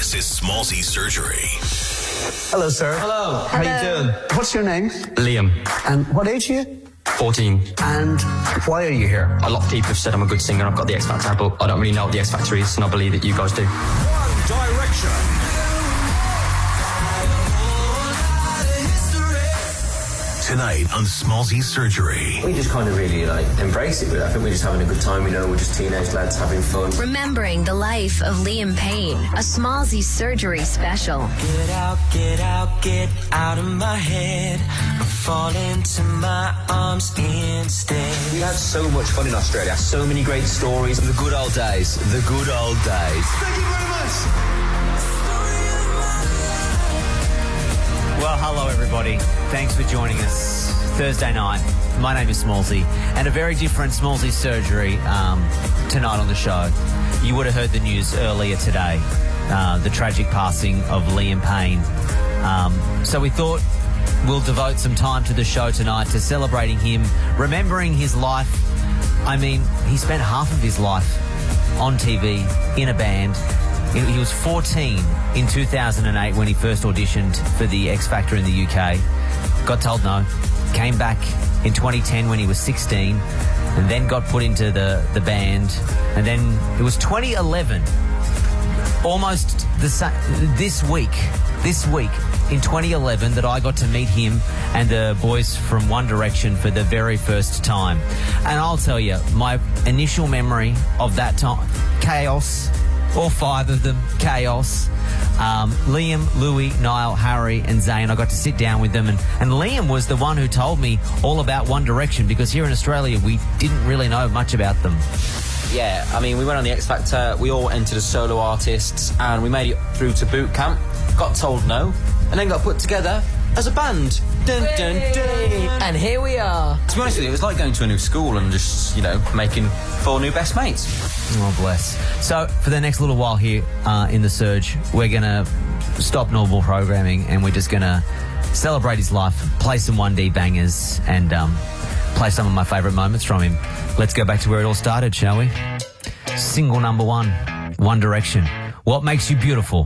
This is Smallzy'S Surgery. Hello, sir. Hello. How you doing? What's your name? Liam. And what age are you? 14. And why are you here? A lot of people have said I'm a good singer and I've got the X Factor, but I don't really know what the X Factor is, and I believe that you guys do. One Direction. Tonight on Smallzy'S Surgery. We just kind of really embrace it. I think we're just having a good time, we're just teenage lads having fun. Remembering the life of Liam Payne, a Smallzy'S Surgery special. Get out of my head. Fall into my arms instead. We had so much fun in Australia, so many great stories. The good old days. The good old days. Thank you very much. Well, hello everybody. Thanks for joining us Thursday night. My name is Smallzy, and a very different Smallzy'S Surgery tonight on the show. You would have heard the news earlier today, the tragic passing of Liam Payne. So we thought we'll devote some time to the show tonight to celebrating him, remembering his life. I mean, he spent half of his life on TV in a band. He was 14 in 2008 when he first auditioned for the X Factor in the UK. Got told no. Came back in 2010 when he was 16 and then got put into the band. And then it was 2011, almost this week in 2011 that I got to meet him and the boys from One Direction for the very first time. And I'll tell you, my initial memory of that time, chaos. All five of them, chaos. Liam, Louis, Niall, Harry and Zayn. I got to sit down with them and Liam was the one who told me all about One Direction, because here in Australia we didn't really know much about them. Yeah, I mean, we went on the X Factor, we all entered as solo artists, and we made it through to boot camp, got told no, and then got put together as a band. Dun, dun, dun. And here we are. To be honest with you, it was like going to a new school and just, making 4 new best mates. Oh, bless. So, for the next little while here in The Surge, we're going to stop normal programming and we're just going to celebrate his life, play some 1D bangers and play some of my favourite moments from him. Let's go back to where it all started, shall we? Single number 1, One Direction. What Makes You Beautiful?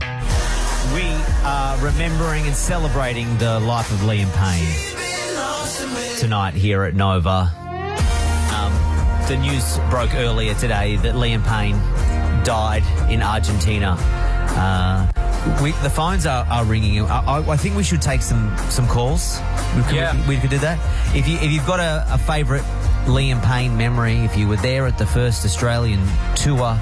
We are remembering and celebrating the life of Liam Payne tonight here at Nova. The news broke earlier today that Liam Payne died in Argentina. The phones are ringing. I think we should take some calls. We could do that. If you've got a favourite Liam Payne memory, if you were there at the first Australian tour.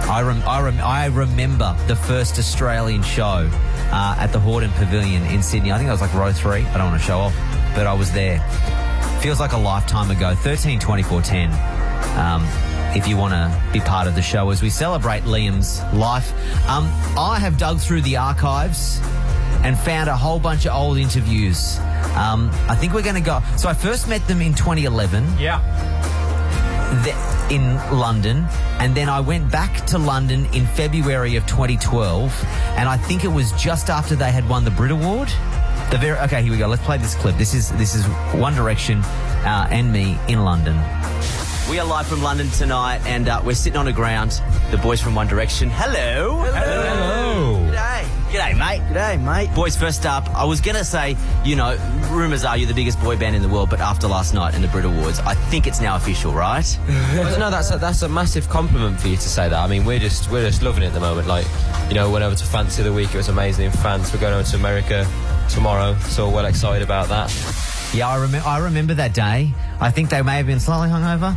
I remember the first Australian show at the Hordern Pavilion in Sydney. I think that was like row 3. I don't want to show off, but I was there. Feels like a lifetime ago. 13/24/10. If you want to be part of the show as we celebrate Liam's life. I have dug through the archives and found a whole bunch of old interviews. I think we're going to go. So I first met them in 2011. Yeah. In London, and then I went back to London in February of 2012, and I think it was just after they had won the Brit Award. Okay, here we go. Let's play this clip. This is One Direction and me in London. We are live from London tonight, and we're sitting on the ground. The boys from One Direction. Hello. G'day, mate. G'day, mate. Boys, first up, I was going to say, rumours are you're the biggest boy band in the world, but after last night in the Brit Awards, I think it's now official, right? No, that's a massive compliment for you to say that. I mean, we're just loving it at the moment. Went over to France the other week. It was amazing in France. We're going over to America tomorrow, so well excited about that. Yeah, I remember that day. I think they may have been slightly hungover.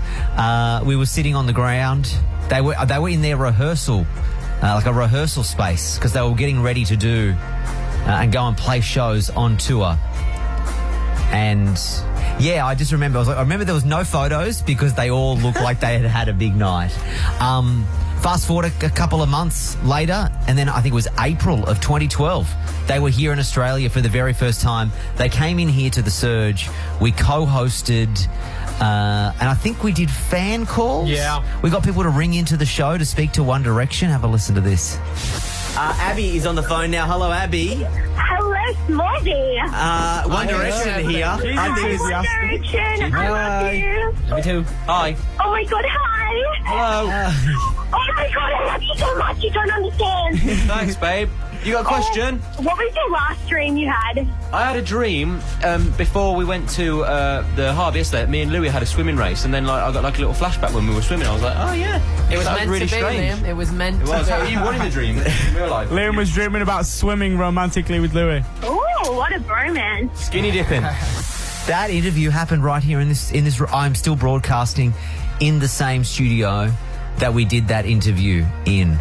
We were sitting on the ground. They were in their rehearsal, like a rehearsal space, because they were getting ready to do and go and play shows on tour. And yeah, I just remember. I remember there was no photos because they all looked like they had had a big night. Fast forward a couple of months later, and then I think it was April of 2012. They were here in Australia for the very first time. They came in here to The Surge. We co-hosted, and I think we did fan calls. Yeah. We got people to ring into the show to speak to One Direction. Have a listen to this. Abby is on the phone now. Hello, Abby. Hello, Smallzy. One Direction here. One Direction. I love you. Me too. Hi. Oh my God, hi. Hello. Oh my God, I love you so much. You don't understand. Thanks, babe. You got a question? What was your last dream you had? I had a dream before we went to the harbour yesterday. Me and Louis had a swimming race, and then I got like a little flashback when we were swimming. I was like, oh yeah, It was that meant really to be, strange. Liam. It was meant It was. to How be. you won in the dream in real life? Liam was dreaming about swimming romantically with Louis. Oh, what a bromance. Skinny dipping. That interview happened right here in this. I'm still broadcasting in the same studio that we did that interview in.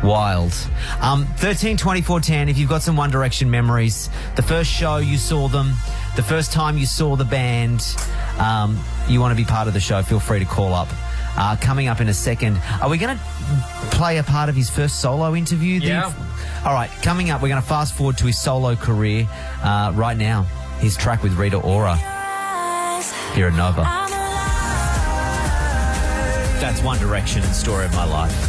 Wild. 13 24 10. If you've got some One Direction memories, the first show you saw them, the first time you saw the band, you want to be part of the show, feel free to call up. Coming up in a second, are we going to play a part of his first solo interview? Yeah. All right, coming up, we're going to fast forward to his solo career right now. His track with Rita Ora here at Nova. That's One Direction and Story of My Life.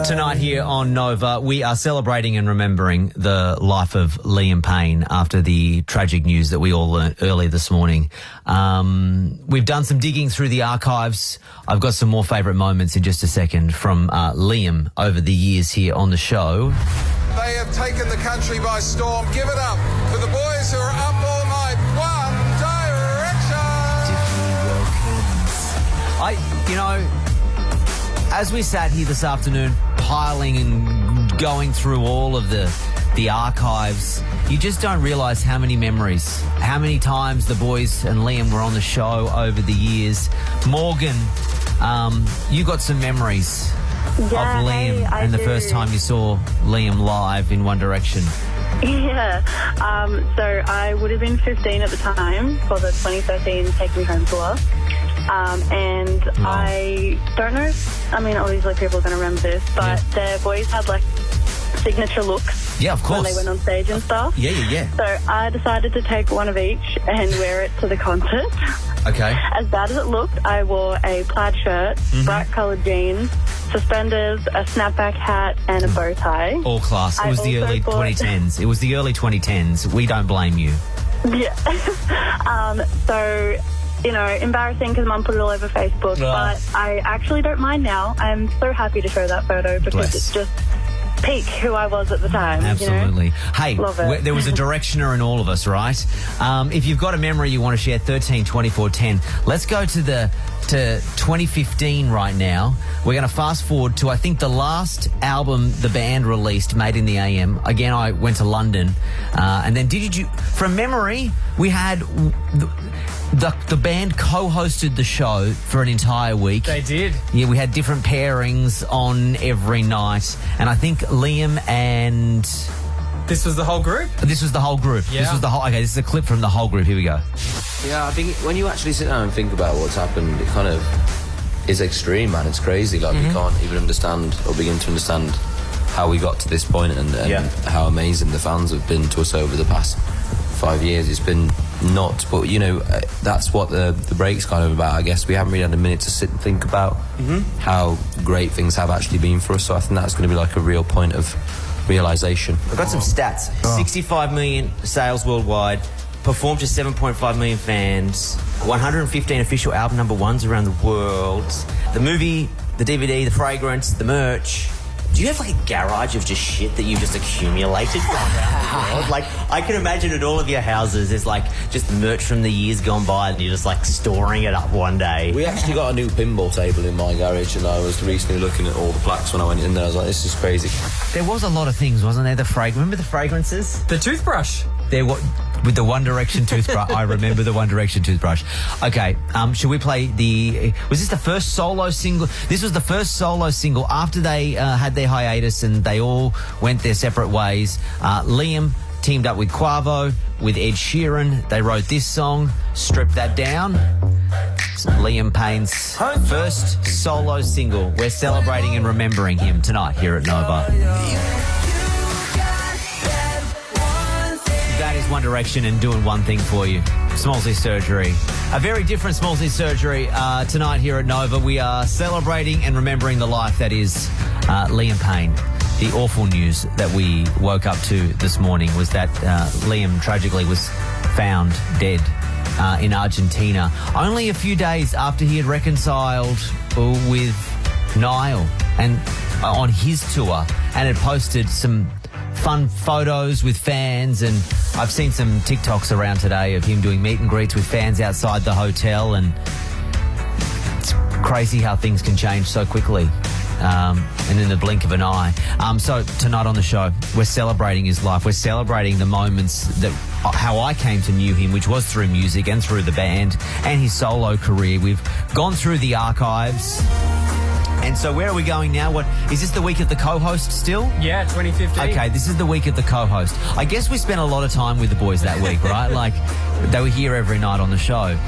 Tonight here on Nova, we are celebrating and remembering the life of Liam Payne after the tragic news that we all learnt early this morning. We've done some digging through the archives. I've got some more favourite moments in just a second from Liam over the years here on the show. They have taken the country by storm. Give it up for the boys who are up all night. One Direction. As we sat here this afternoon, piling and going through all of the archives, you just don't realise how many memories, how many times the boys and Liam were on the show over the years. Morgan, you got some memories of Liam I and the do. first time you saw Liam live in One Direction. Yeah. So I would have been 15 at the time for the 2013 Take Me Home tour. I don't know, obviously people are going to remember this, but their boys had like signature looks. Yeah, of course. When they went on stage and stuff. Yeah. So I decided to take one of each and wear it to the concert. Okay. As bad as it looked, I wore a plaid shirt, bright coloured jeans, suspenders, a snapback hat, and a bow tie. All class. It was the early 2010s. It was the early 2010s. We don't blame you. Yeah. So, embarrassing because Mum put it all over Facebook, but I actually don't mind now. I'm so happy to show that photo because it's just peak who I was at the time. Absolutely. Hey, Love it. there was a directioner in all of us, right? If you've got a memory you want to share, 13 24 10. Let's go to 2015 right now. We're going to fast forward to, I think, the last album the band released, Made in the AM. Again, I went to London. And then from memory, we had the band co-hosted the show for an entire week. They did. Yeah, we had different pairings on every night. And I think Liam and... This was the whole group? This was the whole group. Yeah. Okay, this is a clip from the whole group. Here we go. Yeah, I think when you actually sit down and think about what's happened, it kind of is extreme, man. It's crazy. Like, we can't even understand or begin to understand how we got to this point and how amazing the fans have been to us over the past 5 years. It's been nuts, but that's what the break's kind of about. I guess we haven't really had a minute to sit and think about how great things have actually been for us, so I think that's going to be like a real point of realisation. I've got some stats. 65 million sales worldwide, performed to 7.5 million fans, 115 official album number ones around the world, the movie, the DVD, the fragrance, the merch. Do you have like a garage of just shit that you've just accumulated from around the world? Like, I can imagine at all of your houses there's like just merch from the years gone by and you're just like storing it up one day. We actually got a new pinball table in my garage, and I was recently looking at all the plaques when I went in there. I was like, this is crazy. There was a lot of things, wasn't there? Remember the fragrances? The toothbrush. With the One Direction toothbrush. I remember the One Direction toothbrush. Okay, should we play was this the first solo single? This was the first solo single after they had their hiatus and they all went their separate ways. Liam teamed up with Quavo, with Ed Sheeran. They wrote this song, Strip That Down. It's Liam Payne's first solo single. We're celebrating and remembering him tonight here at Nova. That is One Direction and doing one thing for you. Smallzy'S Surgery. A very different Smallzy'S Surgery tonight here at Nova. We are celebrating and remembering the life that is Liam Payne. The awful news that we woke up to this morning was that Liam tragically was found dead in Argentina. Only a few days after he had reconciled with Niall and on his tour, and had posted some fun photos with fans, and I've seen some TikToks around today of him doing meet and greets with fans outside the hotel, and it's crazy how things can change so quickly. And in the blink of an eye. So tonight on the show, we're celebrating his life. We're celebrating the moments that how I came to know him, which was through music and through the band and his solo career. We've gone through the archives. And so where are we going now? What is this, the week of the co-host still? Yeah, 2015. Okay, this is the week of the co-host. I guess we spent a lot of time with the boys that week, right? Like, they were here every night on the show.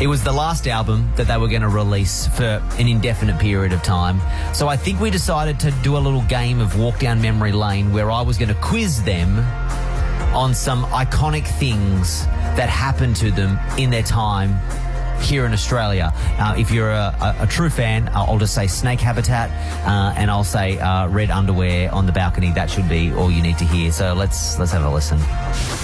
It was the last album that they were going to release for an indefinite period of time. So I think we decided to do a little game of walk down memory lane where I was going to quiz them on some iconic things that happened to them in their time here in Australia. If you're a true fan, I'll just say snake habitat, and I'll say red underwear on the balcony. That should be all you need to hear. So let's have a listen.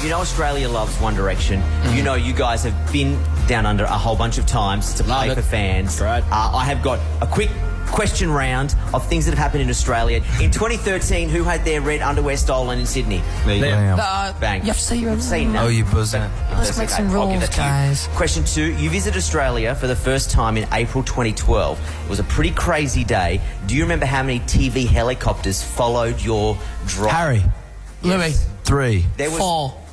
You know Australia loves One Direction. You know you guys have been down under a whole bunch of times to play for fans. Right. I have got a quick question round of things that have happened in Australia. In 2013, who had their red underwear stolen in Sydney? Me. Bang. You have to say your Seen that. Oh, you buzzer. Let's make some I'll give rules, that to you. guys. Question 2. You visited Australia for the first time in April 2012. It was a pretty crazy day. Do you remember how many TV helicopters followed your drive? Harry. Louis. 3.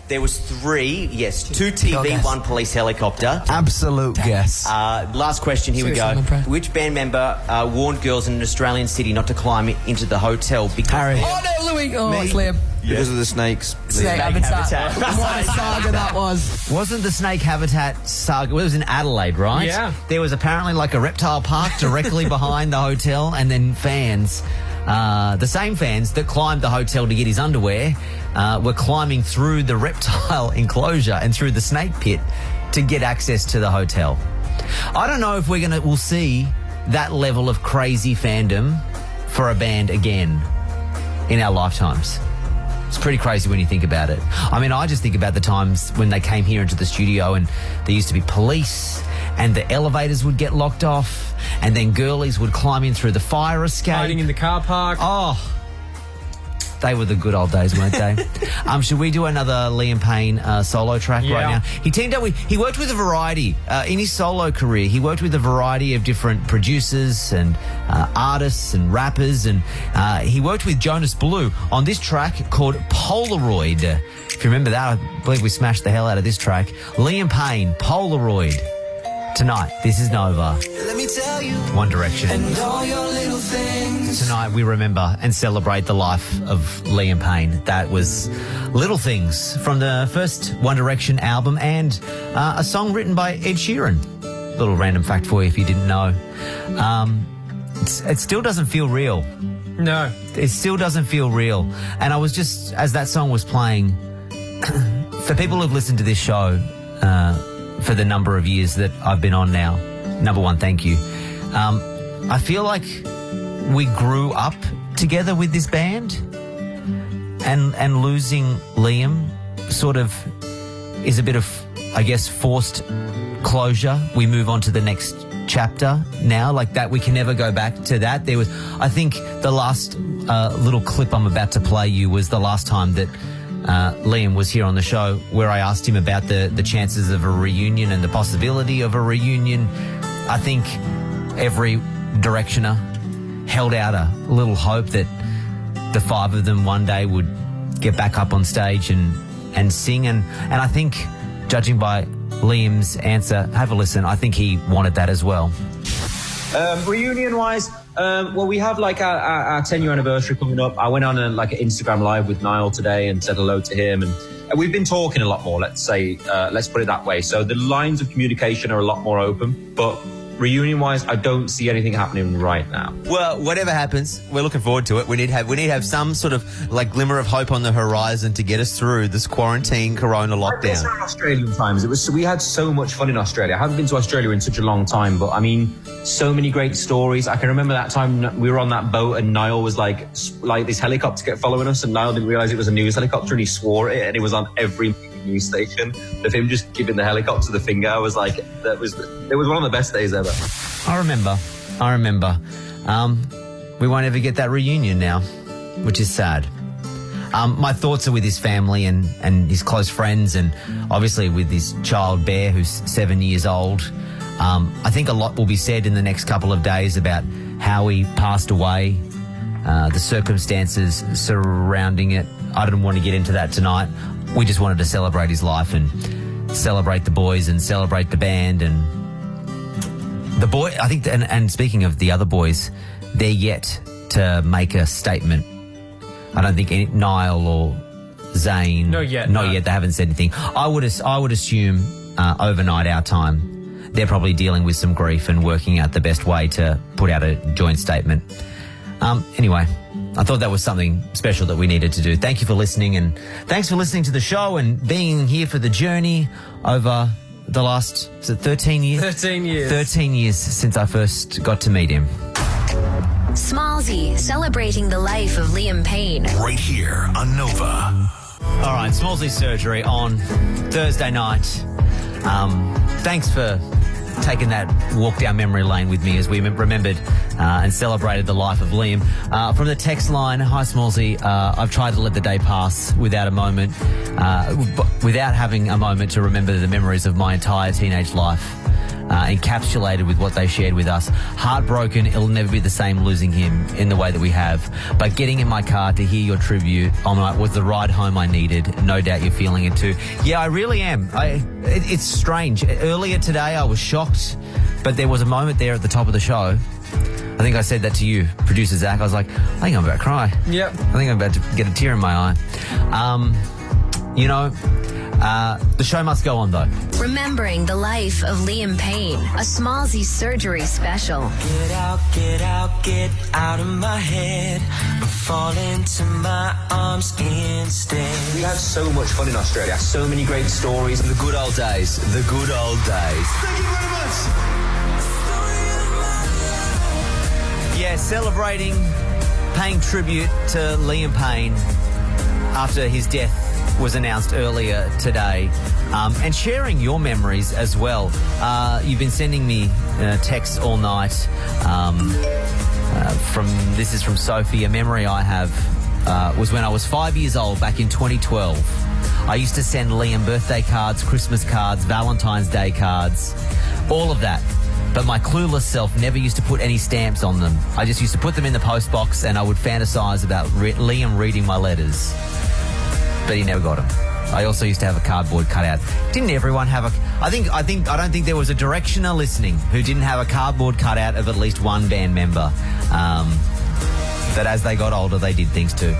There was 3, yes. 2 TV, guess. 1 police helicopter. Absolute guess. Last question, here Seriously, I'm we go. impressed. Which band member warned girls in an Australian city not to climb into the hotel because... Harry. Oh, no, Louis. Oh, it's Liam. Because of the snakes. Snake habitat. What a saga that was. Wasn't the snake habitat saga? Well, it was in Adelaide, right? Yeah. There was apparently like a reptile park directly behind the hotel, and then fans, the same fans that climbed the hotel to get his underwear, were climbing through the reptile enclosure and through the snake pit to get access to the hotel. I don't know if we'll see that level of crazy fandom for a band again in our lifetimes. It's pretty crazy when you think about it. I mean, I just think about the times when they came here into the studio and there used to be police and the elevators would get locked off and then girlies would climb in through the fire escape. Hiding in the car park. Oh, they were the good old days, weren't they? Should we do another Liam Payne solo track right now? He teamed up he worked with a variety, in his solo career, he worked with a variety of different producers and artists and rappers, and he worked with Jonas Blue on this track called Polaroid. If you remember that, I believe we smashed the hell out of this track. Liam Payne, Polaroid. Tonight, this is Nova. Let me tell you. One Direction. And all your little things. Tonight we remember and celebrate the life of Liam Payne. That was Little Things from the first One Direction album and a song written by Ed Sheeran. Little random fact for you if you didn't know. It still doesn't feel real. No. It still doesn't feel real. And I was just, as that song was playing, for people who've listened to this show for the number of years that I've been on now, number one, thank you. I feel like we grew up together with this band, and losing Liam sort of is a bit of, I guess, forced closure. We move on to the next chapter now, like that. We can never go back to that. There was, I think, the last little clip I'm about to play you was the last time that Liam was here on the show, where I asked him about the chances of a reunion and the possibility of a reunion. I think every Directioner held out a little hope that the 5 of them one day would get back up on stage and sing. And I think, judging by Liam's answer, have a listen, I think he wanted that as well. Reunion-wise, well, we have like our 10-year anniversary coming up. I went on an Instagram Live with Niall today and said hello to him. And we've been talking a lot more, let's put it that way. So the lines of communication are a lot more open. But reunion-wise, I don't see anything happening right now. Well, whatever happens, we're looking forward to it. We need to have some sort of like glimmer of hope on the horizon to get us through this quarantine corona lockdown. Australian times, we had so much fun in Australia. I haven't been to Australia in such a long time, but I mean, so many great stories. I can remember that time we were on that boat and Niall was like this helicopter kept following us, and Niall didn't realise it was a news helicopter and he swore it, and it was on every news station, of him just giving the helicopter the finger. I was like, it was one of the best days ever. I remember. We won't ever get that reunion now, which is sad. My thoughts are with his family and his close friends, and obviously with his child Bear, who's 7 years old. I think a lot will be said in the next couple of days about how he passed away, the circumstances surrounding it. I didn't want to get into that tonight. We just wanted to celebrate his life and celebrate the boys and celebrate the band and the boy. I think, and speaking of the other boys, they're yet to make a statement. I don't think Niall or Zane. Not yet. They haven't said anything. I would assume overnight our time, they're probably dealing with some grief and working out the best way to put out a joint statement. Anyway, I thought that was something special that we needed to do. Thank you for listening, and thanks for listening to the show and being here for the journey over the last, is it 13 years? 13 years. 13 years since I first got to meet him. Smallzy, celebrating the life of Liam Payne. Right here on Nova. All right, Smallzy'S surgery on Thursday night. Thanks for taking that walk down memory lane with me as we remembered and celebrated the life of Liam. From the text line, hi Smallzy, I've tried to let the day pass without having a moment to remember the memories of my entire teenage life. Encapsulated with what they shared with us. Heartbroken, it'll never be the same losing him in the way that we have. But getting in my car to hear your tribute was the ride home I needed. No doubt you're feeling it too. Yeah, I really am. It's strange. Earlier today I was shocked, but there was a moment there at the top of the show. I think I said that to you, producer Zach. I was like, I think I'm about to cry. Yep. I think I'm about to get a tear in my eye. The show must go on though. Remembering the life of Liam Payne, a Smallzy'S surgery special. Get out of my head. Fall into my arms instead. We had so much fun in Australia. So many great stories. The good old days. The good old days. Thank you very much. Yeah, celebrating, paying tribute to Liam Payne after his death was announced earlier today, and sharing your memories as well. You've been sending me texts all night. This is from Sophie. A memory I have was when I was 5 years old back in 2012. I used to send Liam birthday cards, Christmas cards, Valentine's Day cards, all of that. But my clueless self never used to put any stamps on them. I just used to put them in the post box, and I would fantasize about Liam reading my letters. But he never got them. I also used to have a cardboard cutout. Didn't everyone have a... I don't think there was a directioner listening who didn't have a cardboard cutout of at least one band member. But as they got older, they did things too.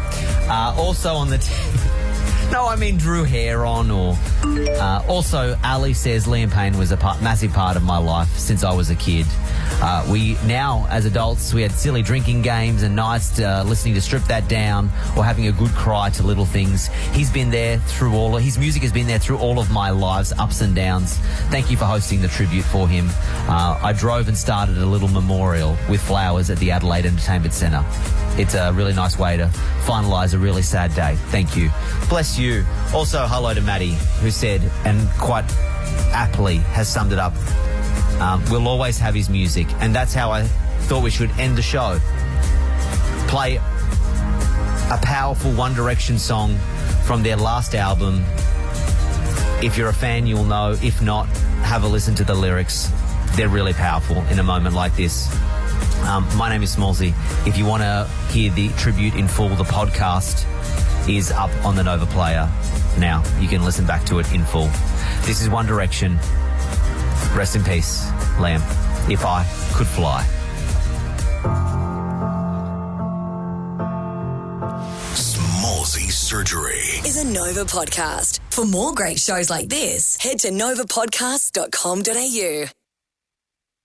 Also on the... No, I mean drew hair on or... also, Ali says Liam Payne was a massive part of my life since I was a kid. We now, as adults, we had silly drinking games and nights listening to Strip That Down or having a good cry to little things. He's been there through his music has been there through all of my life's ups and downs. Thank you for hosting the tribute for him. I drove and started a little memorial with flowers at the Adelaide Entertainment Centre. It's a really nice way to finalise a really sad day. Thank you. Bless you. Also, hello to Maddie, who said, and quite aptly has summed it up, we'll always have his music. And that's how I thought we should end the show. Play a powerful One Direction song from their last album. If you're a fan, you'll know. If not, have a listen to the lyrics. They're really powerful in a moment like this. My name is Smallzy. If you want to hear the tribute in full, the podcast is up on the Nova Player now. You can listen back to it in full. This is One Direction. Rest in peace, Liam. If I could fly. Smallzy'S surgery is a Nova podcast. For more great shows like this, head to novapodcast.com.au.